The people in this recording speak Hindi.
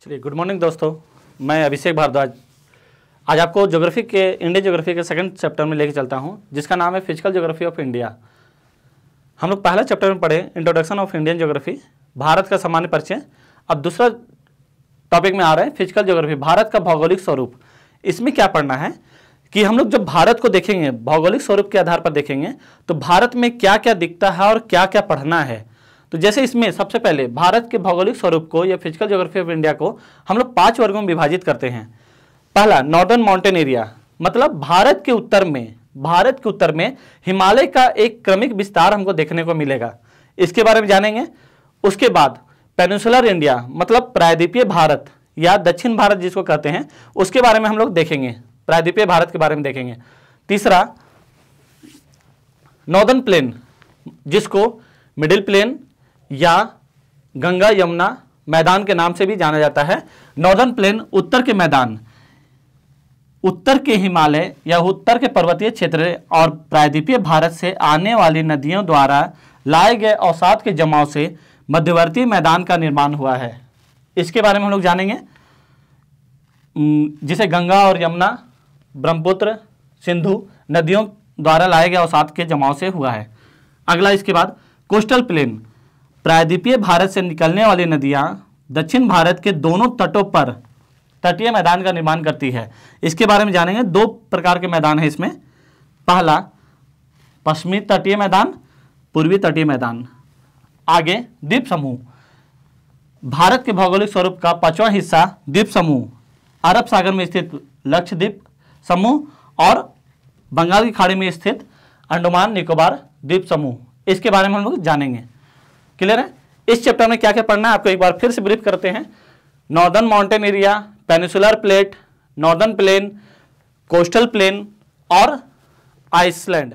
चलिए, गुड मॉर्निंग दोस्तों। मैं अभिषेक भारद्वाज आज आपको ज्योग्राफी के इंडियन ज्योग्राफी के सेकंड चैप्टर में लेके चलता हूं, जिसका नाम है फिजिकल ज्योग्राफी ऑफ इंडिया। हम लोग पहला चैप्टर में पढ़े introduction of Indian geography, Bharat का सामान्य परिचय। अब दूसरा टॉपिक में आ रहा है फिजिकल ज्योग्राफी, भारत का भौगोलिक स्वरूप। इसमें क्या पढ़ना है कि हम लोग जब भारत को देखेंगे, भौगोलिक स्वरूप के आधार पर देखेंगे तो भारत में क्या क्या दिखता है और क्या क्या पढ़ना है। तो जैसे इसमें सबसे पहले भारत के भौगोलिक स्वरूप को या फिजिकल ज्योग्राफी ऑफ इंडिया को हम लोग 5 वर्गों में विभाजित करते हैं। पहला, नॉर्दर्न माउंटेन एरिया, मतलब भारत के उत्तर में हिमालय का एक क्रमिक विस्तार हमको देखने को मिलेगा, इसके बारे में जानेंगे। उसके बाद पेनिनसुलर इंडिया, मतलब प्रायद्वीपीय भारत या दक्षिण भारत जिसको कहते हैं, उसके बारे में हम लोग देखेंगे, प्रायद्वीपीय भारत के बारे में देखेंगे। तीसरा, नॉर्दर्न प्लेन, जिसको मिडिल प्लेन या गंगा यमुना मैदान के नाम से भी जाना जाता है। नॉर्दर्न प्लेन, उत्तर के मैदान, उत्तर के हिमालय या उत्तर के पर्वतीय क्षेत्र और प्रायद्वीपीय भारत से आने वाली नदियों द्वारा लाए गए अवसाद के जमाव से मध्यवर्ती मैदान का निर्माण हुआ है। इसके बारे में हम लोग जानेंगे, जिसे गंगा और यमुना, ब्रह्मपुत्र, सिंधु नदियों द्वारा लाए गए अवसाद के जमाव से हुआ है। अगला, इसके बाद कोस्टल प्लेन, प्रायद्वीपीय भारत से निकलने वाली नदियां दक्षिण भारत के दोनों तटों पर तटीय मैदान का निर्माण करती है। इसके बारे में जानेंगे। 2 प्रकार के मैदान है इसमें। पहला, पश्चिमी तटीय मैदान, पूर्वी तटीय मैदान। आगे, द्वीप समूह, भारत के भौगोलिक स्वरूप का 5वां हिस्सा द्वीप समूह, अरब सागर में स्थित लक्षद्वीप समूह और बंगाल की खाड़ी में स्थित अंडमान निकोबार द्वीप समूह, इसके बारे में हम लोग जानेंगे। क्लियर है? इस चैप्टर में क्या क्या पढ़ना है आपको एक बार फिर से ब्रीफ करते हैं। Northern mountain area, peninsular plate, northern plain, coastal plain और आइसलैंड।